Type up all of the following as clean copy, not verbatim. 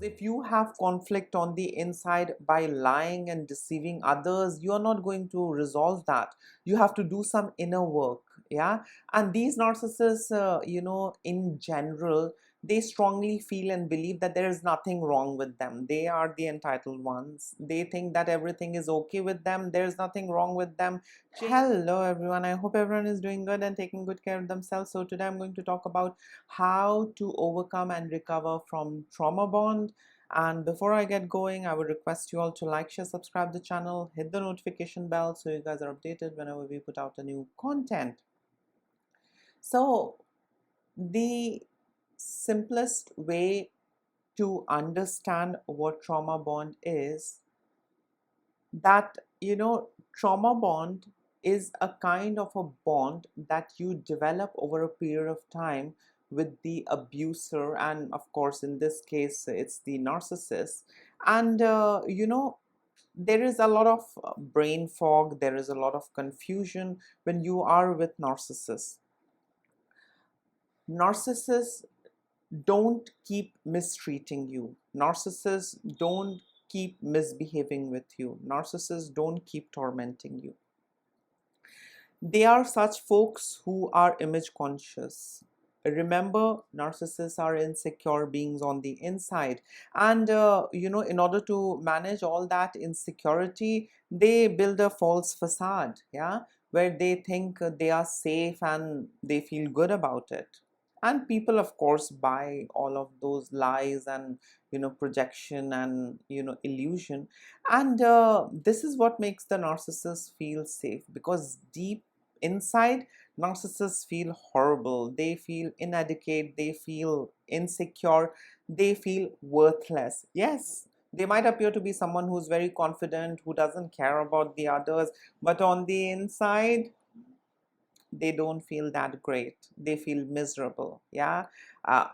if you have conflict on the inside by lying and deceiving others, you are not going to resolve that. You have to do some inner work. Yeah. And these narcissists, in general, they strongly feel and believe that there is nothing wrong with them. They are the entitled ones. They think that everything is okay with them. There's nothing wrong with them. Hello everyone, I hope everyone is doing good and taking good care of themselves. So today I'm going to talk about how to overcome and recover from trauma bond. And before I get going, I would request you all to like, share, subscribe the channel, hit the notification bell so you guys are updated whenever we put out a new content. So the simplest way to understand what trauma bond is that, trauma bond is a kind of a bond that you develop over a period of time with the abuser, and of course in this case it's the narcissist. And there is a lot of brain fog, there is a lot of confusion when you are with narcissists. Narcissists don't keep mistreating you. Narcissists don't keep misbehaving with you. Narcissists don't keep tormenting you. They are such folks who are image conscious. Remember, narcissists are insecure beings on the inside. And, in order to manage all that insecurity, they build a false facade, yeah, where they think they are safe and they feel good about it. And people, of course, buy all of those lies and, projection and, illusion. And this is what makes the narcissist feel safe, because deep inside, narcissists feel horrible, they feel inadequate, they feel insecure, they feel worthless. Yes, they might appear to be someone who's very confident, who doesn't care about the others, but on the inside they don't feel that great, they feel miserable. Yeah. uh,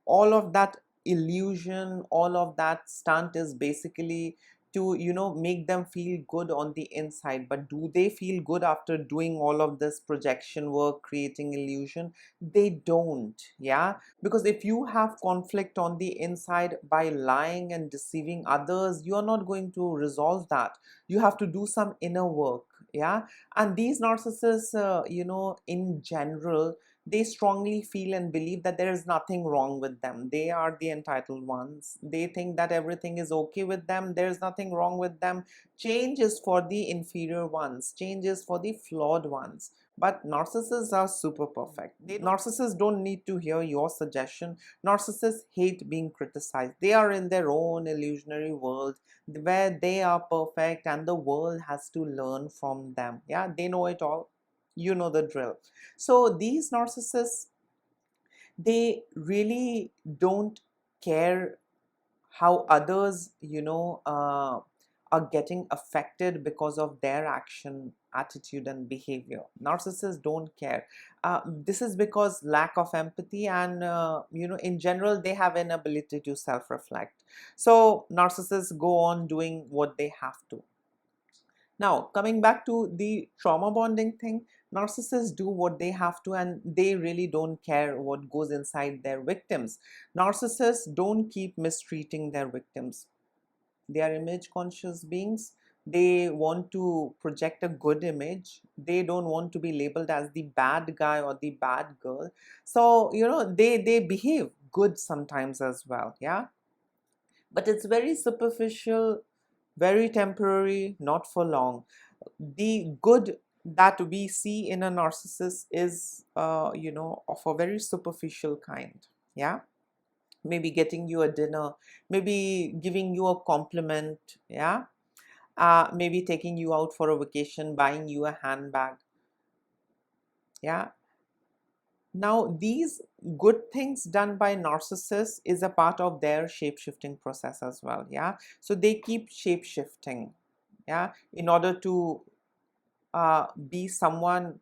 all of that illusion, all of that stunt is basically to, make them feel good on the inside. But do they feel good after doing all of this projection work, creating illusion? They don't. Yeah. Because if you have conflict on the inside by lying and deceiving others, you are not going to resolve that. You have to do some inner work. Yeah. And these narcissists, in general, they strongly feel and believe that there is nothing wrong with them. They are the entitled ones. They think that everything is okay with them. There's nothing wrong with them. Change is for the inferior ones. Change is for the flawed ones. But narcissists are super perfect. Narcissists don't need to hear your suggestion. Narcissists hate being criticized. They are in their own illusionary world where they are perfect and the world has to learn from them. Yeah, they know it all. You know the drill. So these narcissists, they really don't care how others, are getting affected because of their action, attitude, and behavior. Narcissists don't care. This is because lack of empathy, and in general, they have an ability to self-reflect. So narcissists go on doing what they have to. Now, coming back to the trauma bonding thing, narcissists do what they have to, and they really don't care what goes inside their victims. Narcissists don't keep mistreating their victims. They are image conscious beings. They want to project a good image. They don't want to be labeled as the bad guy or the bad girl. So, they behave good sometimes as well. Yeah. But it's very superficial, very temporary, not for long. The good that we see in a narcissist is, of a very superficial kind. Yeah. Maybe getting you a dinner, maybe giving you a compliment. Yeah. Maybe taking you out for a vacation, buying you a handbag. Yeah. Now, these good things done by narcissists is a part of their shape-shifting process as well. Yeah. So they keep shape-shifting. Yeah. In order to be someone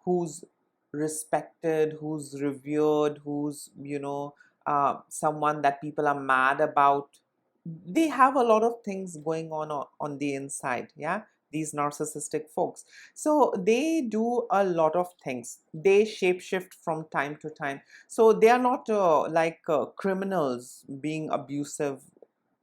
who's respected, who's revered, who's, someone that people are mad about. They have a lot of things going on the inside. Yeah. These narcissistic folks, so they do a lot of things. They shapeshift from time to time. So they are not like criminals being abusive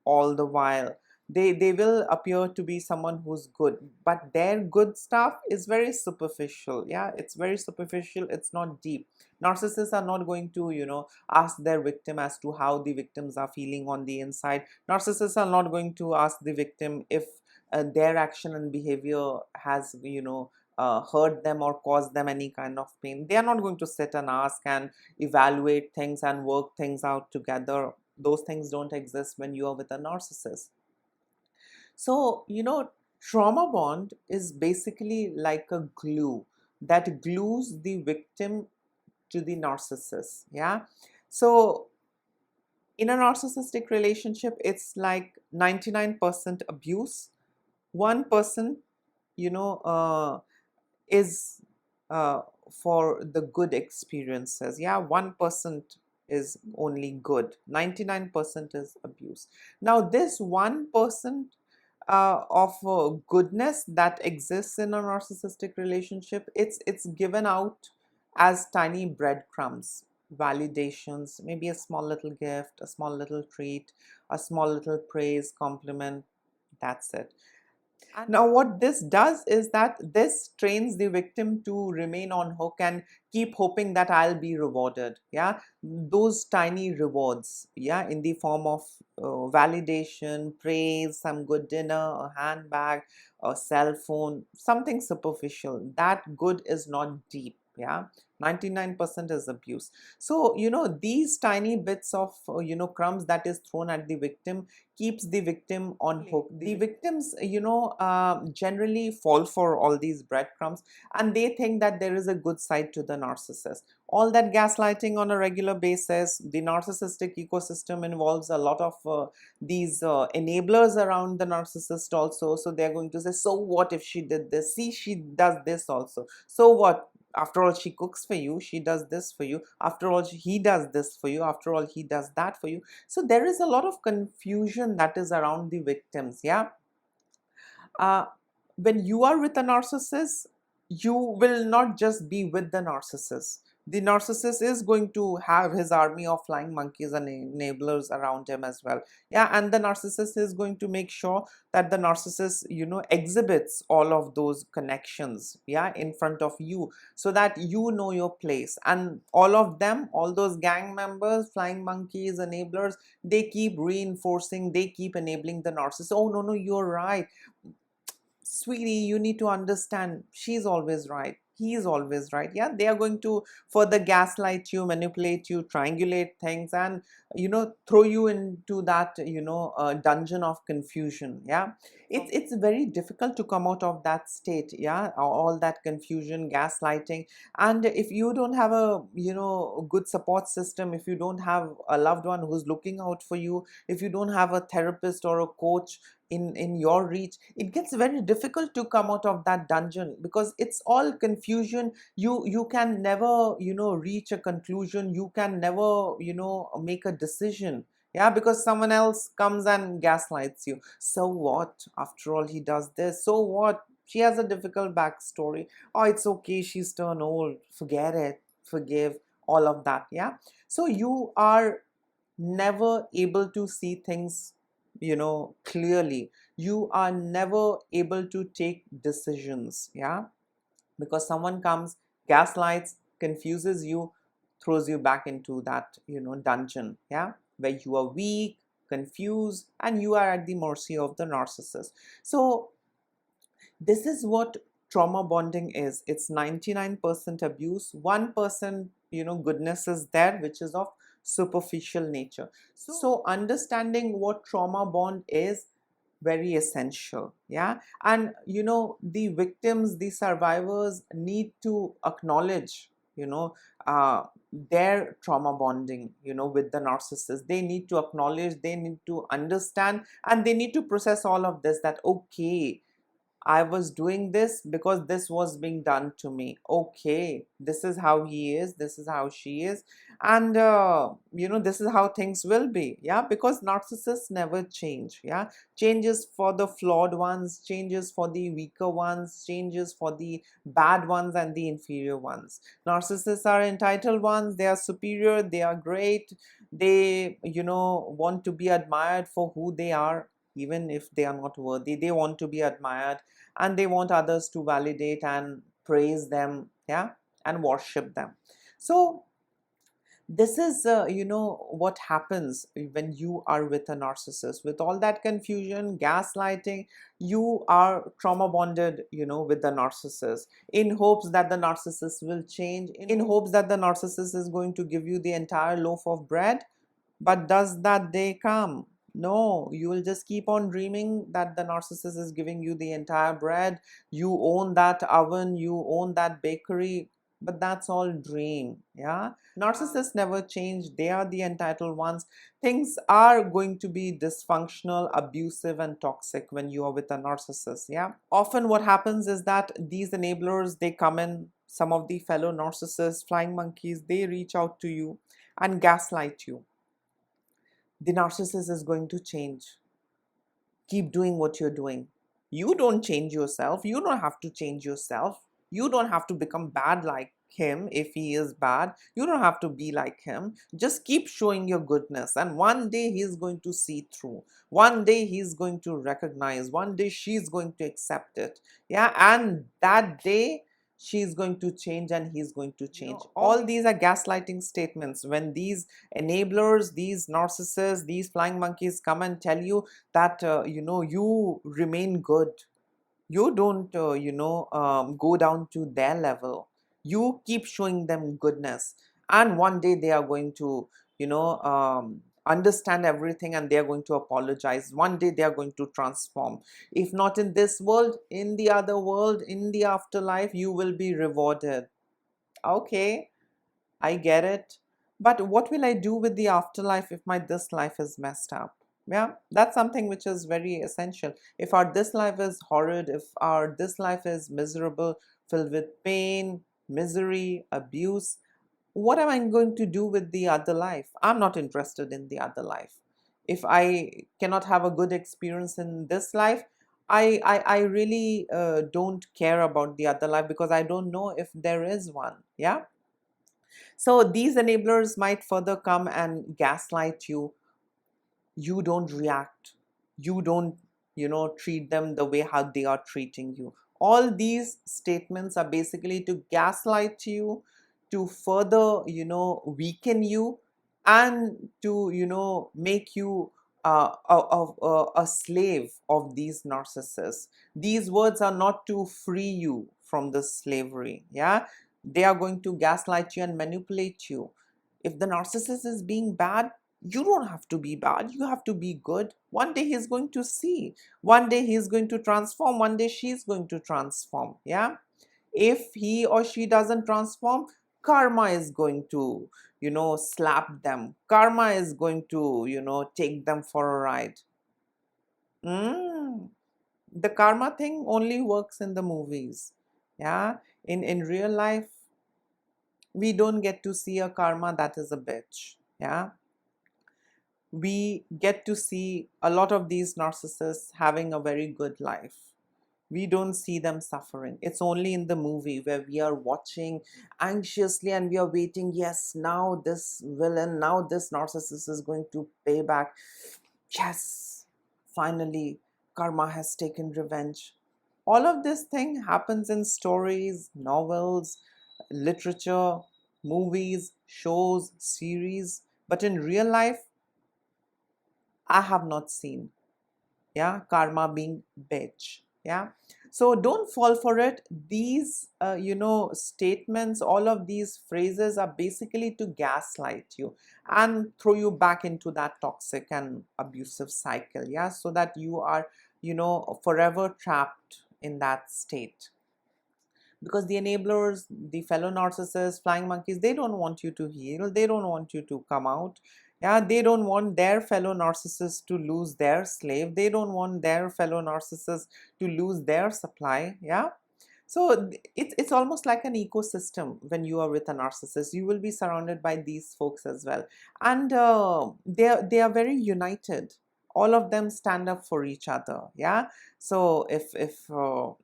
all the while. They will appear to be someone who's good, but their good stuff is very superficial. Yeah, it's very superficial, it's not deep. Narcissists are not going to, ask their victim as to how the victims are feeling on the inside. Narcissists are not going to ask the victim if their action and behavior has, hurt them or caused them any kind of pain. They are not going to sit and ask and evaluate things and work things out together. Those things don't exist when you are with a narcissist. So, trauma bond is basically like a glue that glues the victim to the narcissist. Yeah. So, in a narcissistic relationship, it's like 99% abuse, 1%, you know, uh, is for the good experiences. Yeah, 1% is only good, 99% is abuse. Now, this 1% of goodness that exists in a narcissistic relationship, it's given out as tiny breadcrumbs, validations, maybe a small little gift, a small little treat, a small little praise, compliment. That's it. Now, what this does is that this trains the victim to remain on hook and keep hoping that I'll be rewarded. Yeah, those tiny rewards. Yeah, in the form of validation, praise, some good dinner, a handbag, a cell phone, something superficial. That good is not deep. Yeah, 99% is abuse. So, these tiny bits of, crumbs that is thrown at the victim keeps the victim on hook. The victims, generally fall for all these breadcrumbs, and they think that there is a good side to the narcissist. All that gaslighting on a regular basis, the narcissistic ecosystem involves a lot of these enablers around the narcissist also. So they're going to say, so what if she did this? See, she does this also. So what? After all, she cooks for you, she does this for you. After all, he does this for you. After all, he does that for you. So there is a lot of confusion that is around the victims. Yeah. uh, when you are with a narcissist, you will not just be with the narcissist. The narcissist is going to have his army of flying monkeys and enablers around him as well. Yeah, and the narcissist is going to make sure that the narcissist, exhibits all of those connections, yeah, in front of you, so that you know your place. And all of them, all those gang members, flying monkeys, enablers, they keep reinforcing, they keep enabling the narcissist. Oh, no, no, you're right, sweetie, you need to understand, she's always right, he's always right. Yeah, they are going to further gaslight you, manipulate you, triangulate things, and throw you into that dungeon of confusion. Yeah, it's very difficult to come out of that state. Yeah, all that confusion, gaslighting. And if you don't have a good support system, if you don't have a loved one who's looking out for you, if you don't have a therapist or a coach in your reach, it gets very difficult to come out of that dungeon, because it's all confusion. You can never reach a conclusion, you can never make a decision. Yeah, because someone else comes and gaslights you. So what? After all, he does this. So what? She has a difficult backstory. Oh, it's okay, she's turned old, forget it, forgive, all of that. Yeah, so you are never able to see things clearly. You are never able to take decisions. Yeah, because someone comes, gaslights, confuses you, throws you back into that dungeon. Yeah, where you are weak, confused, and you are at the mercy of the narcissist. So this is what trauma bonding is. It's 99% abuse, 1% goodness is there, which is of superficial nature. So understanding what trauma bond is very essential. Yeah, and the victims, the survivors need to acknowledge uh, their trauma bonding with the narcissist. They need to acknowledge, they need to understand, and they need to process all of this, that okay, I was doing this because this was being done to me. Okay, this is how he is, this is how she is, and this is how things will be. Yeah, because narcissists never change. Yeah, changes for the flawed ones, changes for the weaker ones, changes for the bad ones and the inferior ones. Narcissists are entitled ones, they are superior, they are great, they want to be admired for who they are. Even if they are not worthy, they want to be admired, and they want others to validate and praise them, yeah, and worship them. So this is what happens when you are with a narcissist. With all that confusion, gaslighting, you are trauma bonded with the narcissist, in hopes that the narcissist will change, in hopes that the narcissist is going to give you the entire loaf of bread. But does that day come? No, you will just keep on dreaming that the narcissist is giving you the entire bread. You own that oven, you own that bakery, but that's all dream. Yeah, narcissists never change, they are the entitled ones. Things are going to be dysfunctional, abusive and toxic when you are with a narcissist. Yeah, often what happens is that these enablers, they come in, some of the fellow narcissists, flying monkeys, they reach out to you and gaslight you. The narcissist is going to change. Keep doing what you're doing. You don't change yourself. You don't have to change yourself. You don't have to become bad like him if he is bad. You don't have to be like him. Just keep showing your goodness. And one day he's going to see through. One day he's going to recognize. One day she's going to accept it. Yeah. And that day she's going to change and he's going to change. All these are gaslighting statements. When these enablers, these narcissists, these flying monkeys come and tell you that you remain good, you don't go down to their level, you keep showing them goodness, and one day they are going to understand everything, and they are going to apologize. One day they are going to transform. If not in this world, in the other world, in the afterlife, you will be rewarded. Okay, I get it. But what will I do with the afterlife if my this life is messed up? Yeah, that's something which is very essential. If our this life is horrid, if our this life is miserable, filled with pain, misery, abuse, what am I going to do with the other life? I'm not interested in the other life. If I cannot have a good experience in this life, I really don't care about the other life, because I don't know if there is one. Yeah. So these enablers might further come and gaslight you. You don't react. You don't, treat them the way how they are treating you. All these statements are basically to gaslight you, to further, weaken you, and to, make you a slave of these narcissists. These words are not to free you from the slavery. Yeah, they are going to gaslight you and manipulate you. If the narcissist is being bad, you don't have to be bad, you have to be good. One day he's going to see, one day he's going to transform, one day she's going to transform. Yeah, if he or she doesn't transform, karma is going to slap them. Karma is going to take them for a ride. mm. The karma thing only works in the movies. Yeah, in real life we don't get to see a karma that is a bitch. Yeah, we get to see a lot of these narcissists having a very good life. We don't see them suffering. It's only in the movie where we are watching anxiously and we are waiting. Yes, now this villain, now this narcissist is going to pay back. Yes, finally, karma has taken revenge. All of this thing happens in stories, novels, literature, movies, shows, series. But in real life, I have not seen, yeah, karma being bitch. Yeah, so don't fall for it. These statements, all of these phrases are basically to gaslight you and throw you back into that toxic and abusive cycle. Yeah, so that you are forever trapped in that state. Because the enablers, the fellow narcissists, flying monkeys, they don't want you to heal, they don't want you to come out. Yeah, they don't want their fellow narcissists to lose their slave. They don't want their fellow narcissists to lose their supply. Yeah. So it's almost like an ecosystem. When you are with a narcissist, you will be surrounded by these folks as well, and they are very united. All of them stand up for each other. Yeah. So if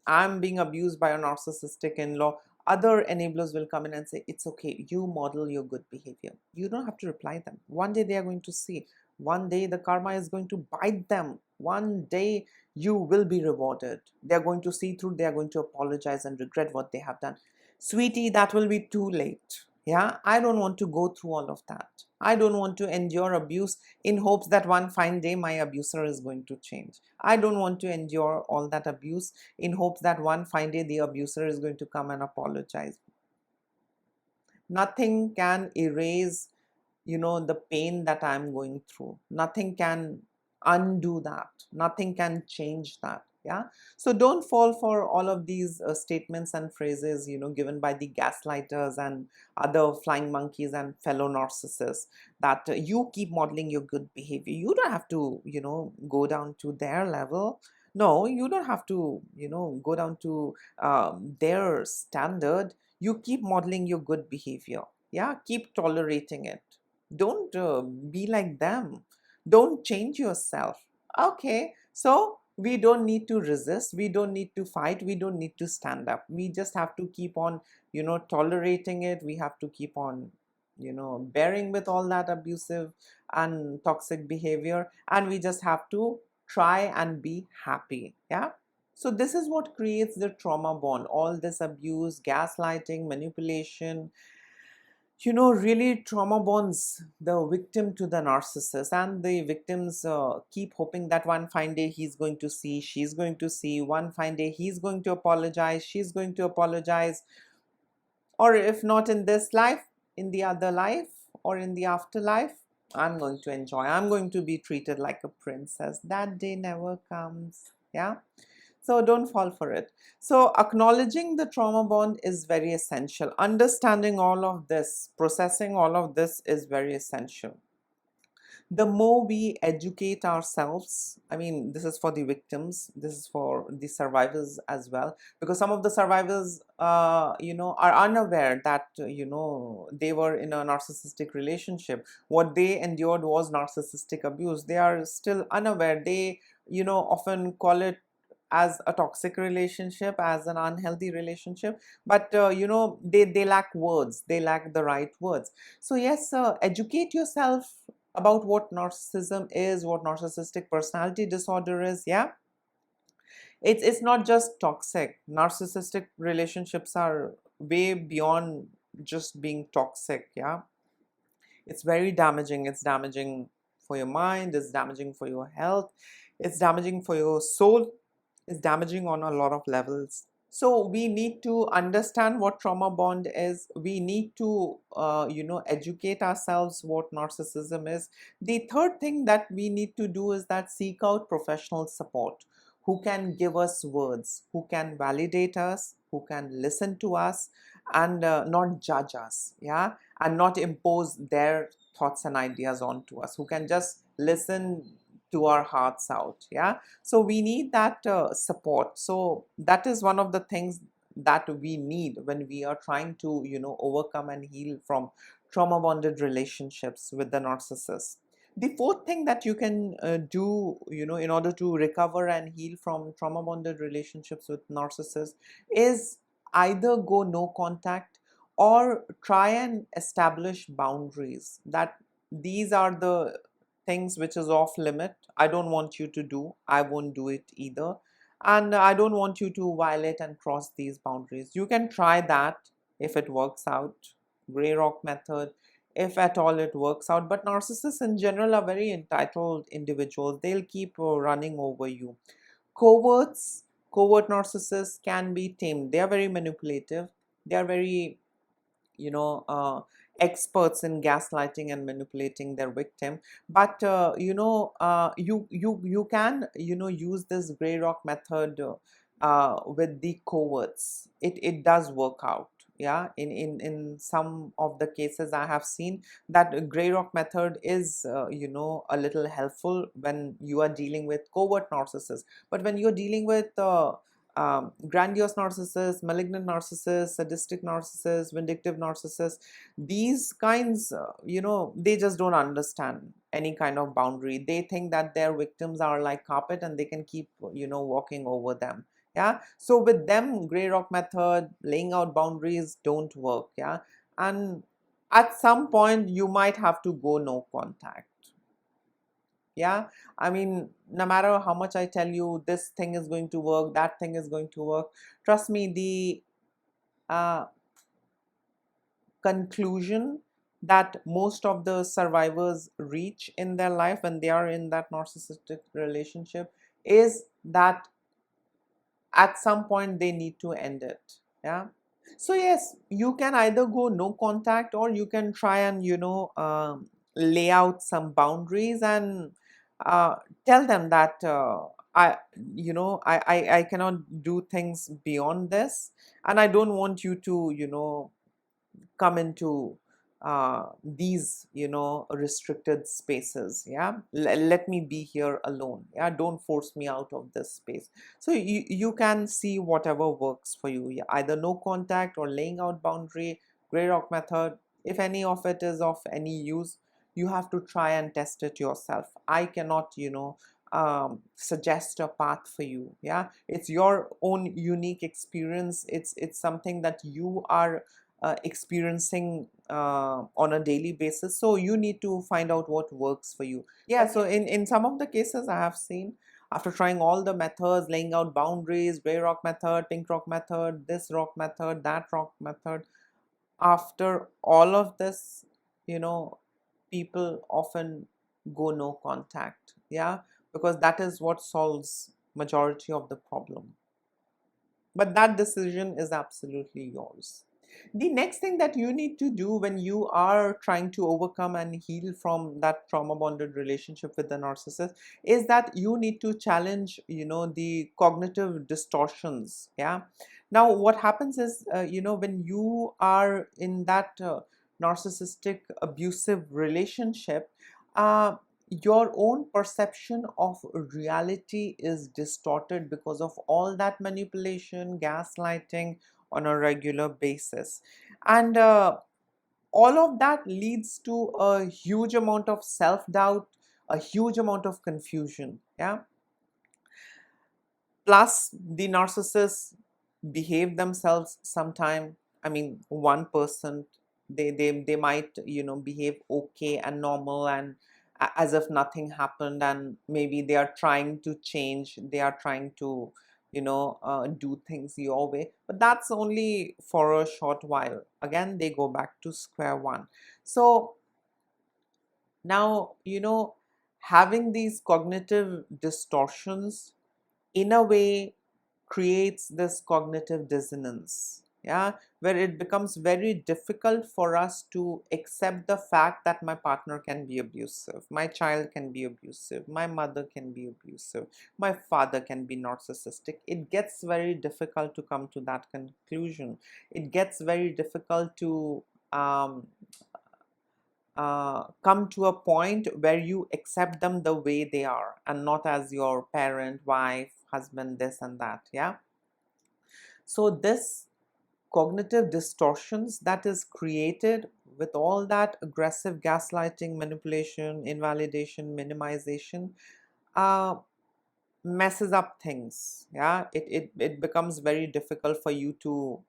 I'm being abused by a narcissistic in-law, other enablers will come in and say, it's okay, you model your good behavior. You don't have to reply them. One day they are going to see. One day the karma is going to bite them. One day you will be rewarded. They are going to see through. They are going to apologize and regret what they have done. Sweetie, that will be too late. Yeah, I don't want to go through all of that. I don't want to endure abuse in hopes that one fine day my abuser is going to change. I don't want to endure all that abuse in hopes that one fine day the abuser is going to come and apologize. Nothing can erase, the pain that I'm going through. Nothing can undo that. Nothing can change that. Yeah. So don't fall for all of these statements and phrases, given by the gaslighters and other flying monkeys and fellow narcissists, that you keep modeling your good behavior. You don't have to, go down to their level. No, you don't have to, go down to their standard. You keep modeling your good behavior. Yeah. Keep tolerating it. Don't be like them. Don't change yourself. Okay, so we don't need to resist. We don't need to fight. We don't need to stand up. We just have to keep on, tolerating it. We have to keep on, bearing with all that abusive and toxic behavior. And we just have to try and be happy. Yeah. So this is what creates the trauma bond. All this abuse, gaslighting, manipulation, really trauma bonds the victim to the narcissist, and the victims keep hoping that one fine day he's going to see, she's going to see, one fine day he's going to apologize, she's going to apologize, or if not in this life, in the other life, or in the afterlife, I'm going to enjoy, I'm going to be treated like a princess. That day never comes. Yeah. So don't fall for it. So acknowledging the trauma bond is very essential. Understanding all of this, processing all of this is very essential. The more we educate ourselves, I mean, this is for the victims, this is for the survivors as well, because some of the survivors, are unaware that, they were in a narcissistic relationship. What they endured was narcissistic abuse. They are still unaware. They, often call it as a toxic relationship, as an unhealthy relationship, but they lack words, they lack the right words. So yes, educate yourself about what narcissism is, what narcissistic personality disorder is. Yeah, it's not just toxic. Narcissistic relationships are way beyond just being toxic. Yeah, it's very damaging. It's damaging for your mind, it's damaging for your health, it's damaging for your soul, it's damaging on a lot of levels. So we need to understand what trauma bond is. We need to, educate ourselves what narcissism is. The third thing that we need to do is that seek out professional support who can give us words, who can validate us, who can listen to us, and not judge us. Yeah, and not impose their thoughts and ideas onto us, who can just listen to our hearts out. Yeah, so we need that support. So that is one of the things that we need when we are trying to, overcome and heal from trauma bonded relationships with the narcissist. The fourth thing that you can do, in order to recover and heal from trauma bonded relationships with narcissists, is either go no contact or try and establish boundaries, that these are the things which is off limit. I don't want you to do, I won't do it either, and I don't want you to violate and cross these boundaries. You can try that if it works out, gray rock method, if at all it works out. But narcissists in general are very entitled individuals. They'll keep running over you. Covert narcissists can be tamed. They are very manipulative. They are very, you know uh, experts in gaslighting and manipulating their victim. But you can, use this gray rock method with the coverts. It does work out. Yeah, in some of the cases I have seen that gray rock method is a little helpful when you are dealing with covert narcissists. But when you're dealing with grandiose narcissists, malignant narcissists, sadistic narcissists, vindictive narcissists, these kinds, they just don't understand any kind of boundary. They think that their victims are like carpet and they can keep walking over them. Yeah, so with them, gray rock method, laying out boundaries don't work. Yeah, and at some point you might have to go no contact. Yeah, I mean, no matter how much I tell you this thing is going to work, that thing is going to work, trust me, the conclusion that most of the survivors reach in their life when they are in that narcissistic relationship is that at some point they need to end it. Yeah, so yes, you can either go no contact, or you can try and lay out some boundaries and uh, tell them that I I cannot do things beyond this, and I don't want you to come into these restricted spaces. Yeah, let me be here alone. Yeah, don't force me out of this space. So you can see whatever works for you. Yeah, either no contact or laying out boundary, gray rock method. If any of it is of any use, you have to try and test it yourself. I cannot suggest a path for you. Yeah, it's your own unique experience. It's something that you are experiencing on a daily basis, so you need to find out what works for you. Yeah, so in some of the cases I have seen, after trying all the methods, laying out boundaries, gray rock method, pink rock method, this rock method, that rock method, after all of this, people often go no contact. Yeah, because that is what solves majority of the problem, but that decision is absolutely yours. The next thing that you need to do when you are trying to overcome and heal from that trauma bonded relationship with the narcissist is that you need to challenge the cognitive distortions. Yeah, now what happens is when you are in that narcissistic abusive relationship, uh, your own perception of reality is distorted because of all that manipulation, gaslighting on a regular basis. And all of that leads to a huge amount of self-doubt, a huge amount of confusion. Yeah, plus the narcissists behave themselves sometime. I mean, 1%, they might behave okay and normal and as if nothing happened, and maybe they are trying to change, they are trying to do things your way, but that's only for a short while. Again, they go back to square one. So now having these cognitive distortions in a way creates this cognitive dissonance. Yeah, where it becomes very difficult for us to accept the fact that my partner can be abusive, my child can be abusive, my mother can be abusive, my father can be narcissistic. It gets very difficult to come to that conclusion. It gets very difficult to um, come to a point where you accept them the way they are and not as your parent, wife, husband, this and that. Yeah, so this cognitive distortions that is created with all that aggressive gaslighting, manipulation, invalidation, minimization, uh, messes up things. Yeah, it becomes very difficult for you to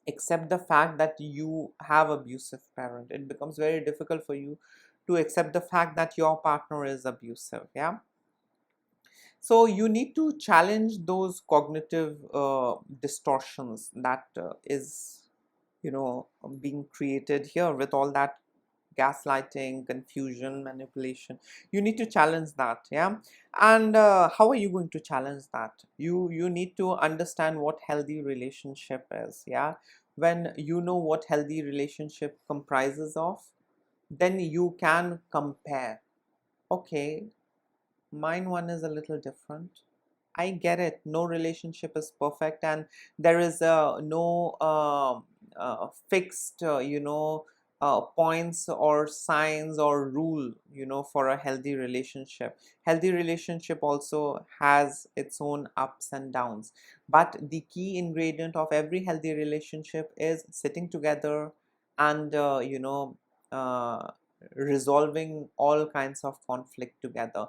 accept the fact that you have abusive parent. It becomes very difficult for you to accept the fact that your partner is abusive. Yeah, so you need to challenge those cognitive distortions that is being created here with all that gaslighting, confusion, manipulation. You need to challenge that. Yeah, and how are you going to challenge that? You need to understand what healthy relationship is. Yeah, when you know what healthy relationship comprises of, then you can compare. Okay, mine one is a little different. I get it. No relationship is perfect, and there is no fixed, points or signs or rule, for a healthy relationship. Healthy relationship also has its own ups and downs. But the key ingredient of every healthy relationship is sitting together and, uh, resolving all kinds of conflict together,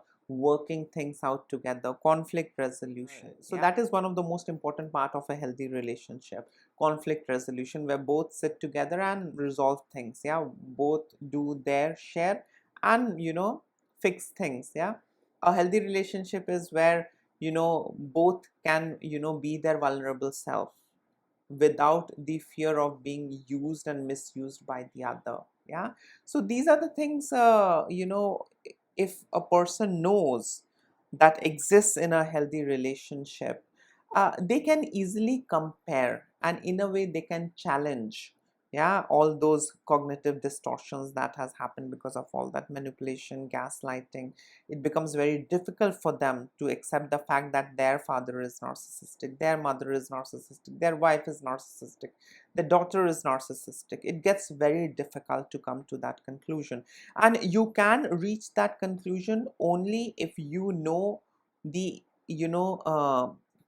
working things out together, conflict resolution. So that is one of the most important part of a healthy relationship, conflict resolution, where both sit together and resolve things. Yeah, both do their share and, fix things. Yeah, a healthy relationship is where, both can, be their vulnerable self without the fear of being used and misused by the other. Yeah, so these are the things, if a person knows that exists in a healthy relationship, they can easily compare, and in a way they can challenge, yeah, all those cognitive distortions that has happened because of all that manipulation, gaslighting. It becomes very difficult for them to accept the fact that their father is narcissistic, their mother is narcissistic, their wife is narcissistic, the daughter is narcissistic. It gets very difficult to come to that conclusion. And you can reach that conclusion only if you know the,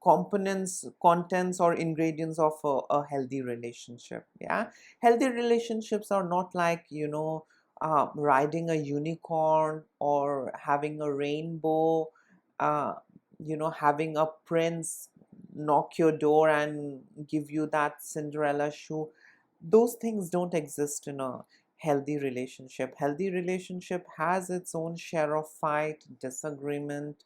components, contents, or ingredients of a healthy relationship. Yeah, healthy relationships are not like, riding a unicorn or having a rainbow, uh, having a prince knock your door and give you that Cinderella shoe. Those things don't exist in a healthy relationship. Healthy relationship has its own share of fight, disagreement,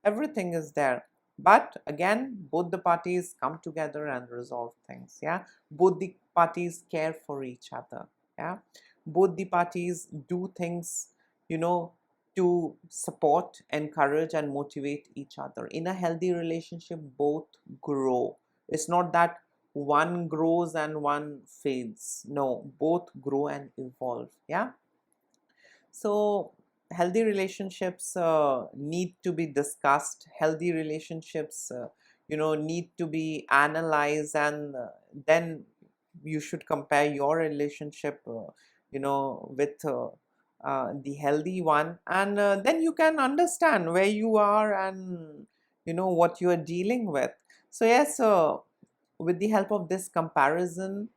everything is there. But again, both the parties come together and resolve things. Yeah, both the parties care for each other. Yeah, both the parties do things, you know to support, encourage, and motivate each other. In a healthy relationship, both grow. It's not that one grows and one fades. No, both grow and evolve. Yeah, so healthy relationships need to be discussed. Healthy relationships, need to be analyzed, and then you should compare your relationship, with the healthy one, and then you can understand where you are and what you are dealing with. So yes, with the help of this comparison,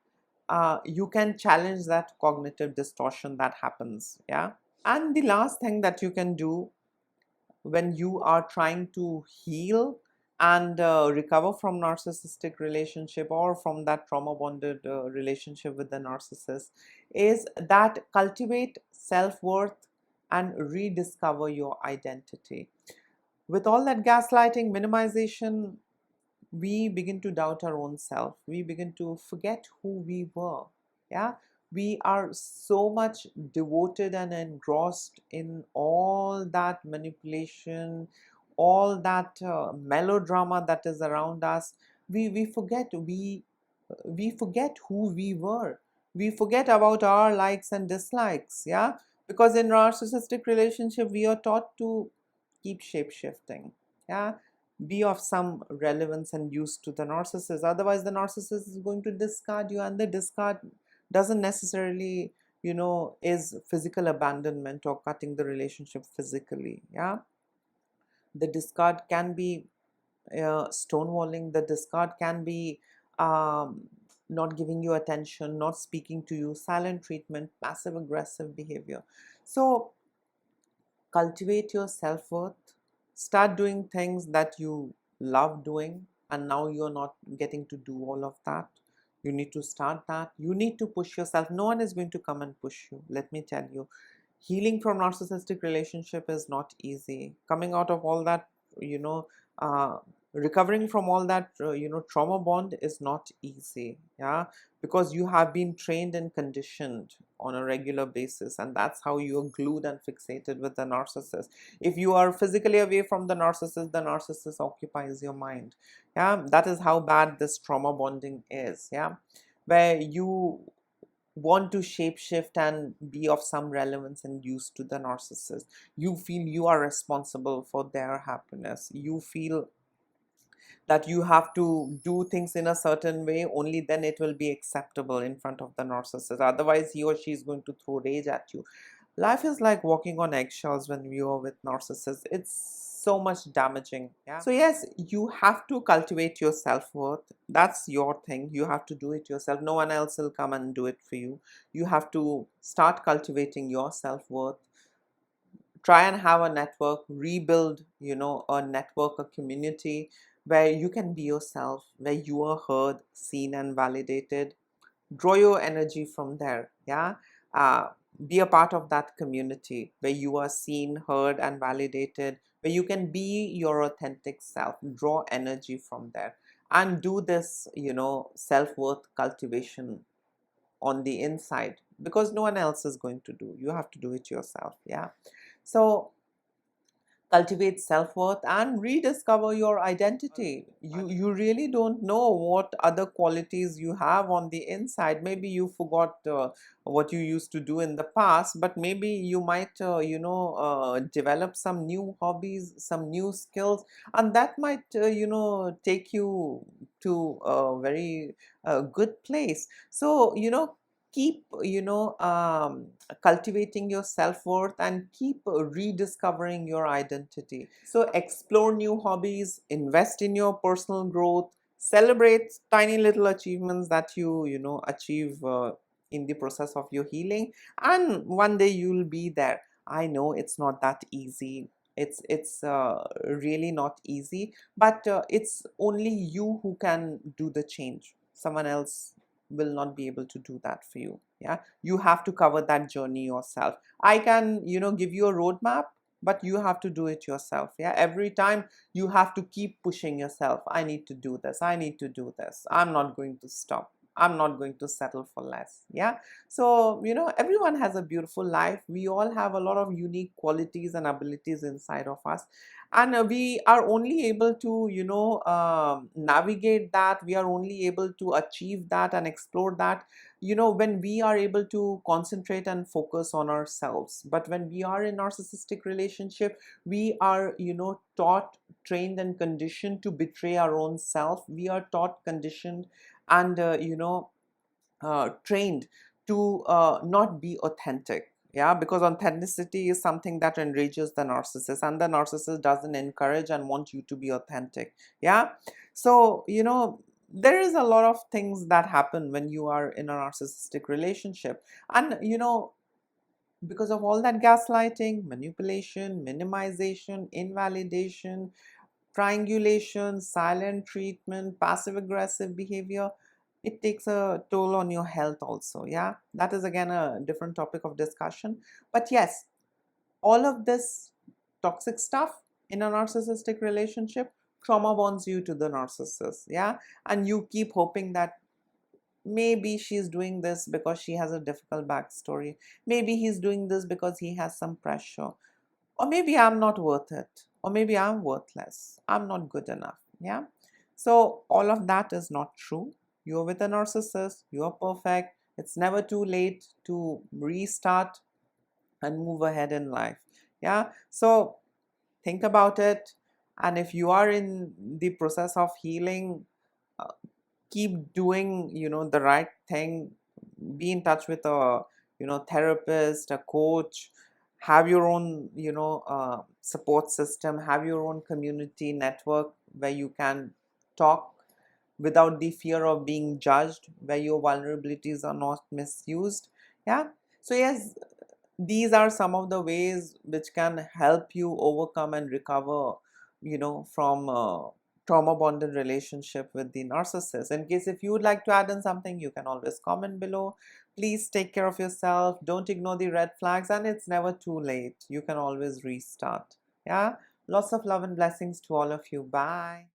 you can challenge that cognitive distortion that happens. Yeah. And the last thing that you can do when you are trying to heal and recover from narcissistic relationship or from that trauma bonded relationship with the narcissist is that cultivate self-worth and rediscover your identity. With all that gaslighting, minimization, we begin to doubt our own self. We begin to forget who we were. Yeah, we are so much devoted and engrossed in all that manipulation, all that melodrama that is around us. We forget who we were. We forget about our likes and dislikes. Yeah, because in narcissistic relationship we are taught to keep shape shifting. Yeah, be of some relevance and use to the narcissist. Otherwise, the narcissist is going to discard you, and the discard doesn't necessarily, is physical abandonment or cutting the relationship physically. Yeah, the discard can be stonewalling. The discard can be not giving you attention, not speaking to you, silent treatment, passive aggressive behavior. So cultivate your self-worth, start doing things that you love doing, and now you're not getting to do all of that. You need to start that. You need to push yourself. No one is going to come and push you, let me tell you. Healing from narcissistic relationship is not easy. Coming out of all that, you know uh, recovering from all that, trauma bond is not easy. Yeah, because you have been trained and conditioned on a regular basis, and that's how you're glued and fixated with the narcissist. If you are physically away from the narcissist occupies your mind. Yeah, that is how bad this trauma bonding is. Yeah, where you want to shapeshift and be of some relevance and use to the narcissist. You feel you are responsible for their happiness. You feel that you have to do things in a certain way, only then it will be acceptable in front of the narcissist. Otherwise, he or she is going to throw rage at you. Life is like walking on eggshells when you are with narcissists. It's so much damaging. Yeah. So yes, you have to cultivate your self-worth. That's your thing. You have to do it yourself. No one else will come and do it for you. You have to start cultivating your self-worth. Try and have a network, rebuild, a network, a community where you can be yourself, where you are heard, seen, and validated. Draw your energy from there. Yeah. uh, be a part of that community where you are seen, heard, and validated, where you can be your authentic self. Draw energy from there and do this, self-worth cultivation on the inside, because no one else is going to do. You have to do it yourself. Yeah. So cultivate self-worth and rediscover your identity. You really don't know what other qualities you have on the inside. Maybe you forgot what you used to do in the past, but maybe you might develop some new hobbies, some new skills, and that might take you to a very good place. So keep cultivating your self-worth and keep rediscovering your identity. So explore new hobbies, invest in your personal growth, celebrate tiny little achievements that you achieve in the process of your healing, and one day you'll be there. I know it's not that easy. It's really not easy, but it's only you who can do the change. Someone else will not be able to do that for you. Yeah, you have to cover that journey yourself. I can give you a roadmap, but you have to do it yourself. Yeah, every time you have to keep pushing yourself. I need to do this, I need to do this, I'm not going to stop, I'm not going to settle for less. Yeah. So everyone has a beautiful life. We all have a lot of unique qualities and abilities inside of us, and we are only able to navigate that. We are only able to achieve that and explore that when we are able to concentrate and focus on ourselves. But when we are in narcissistic relationship, we are taught, trained, and conditioned to betray our own self. We are taught, conditioned, and trained to not be authentic. Yeah, because authenticity is something that enrages the narcissist, and the narcissist doesn't encourage and want you to be authentic. Yeah. So there is a lot of things that happen when you are in a narcissistic relationship, and because of all that gaslighting, manipulation, minimization, invalidation, triangulation, silent treatment, passive aggressive behavior, it takes a toll on your health also. Yeah, that is again a different topic of discussion. But yes, all of this toxic stuff in a narcissistic relationship trauma bonds you to the narcissist. Yeah. And you keep hoping that maybe she's doing this because she has a difficult backstory, maybe he's doing this because he has some pressure, or maybe I'm not worth it, or maybe I'm worthless, I'm not good enough. Yeah. So all of that is not true. You're with a narcissist, you're perfect. It's never too late to restart and move ahead in life. Yeah. So think about it. And if you are in the process of healing, uh, keep doing the right thing. Be in touch with a therapist, a coach. Have your own support system. Have your own community network where you can talk without the fear of being judged, where your vulnerabilities are not misused. Yeah. So yes, these are some of the ways which can help you overcome and recover from trauma bonded relationship with the narcissist. In case if you would like to add in something, you can always comment below. Please take care of yourself, don't ignore the red flags, and it's never too late. You can always restart. Yeah. Lots of love and blessings to all of you. Bye.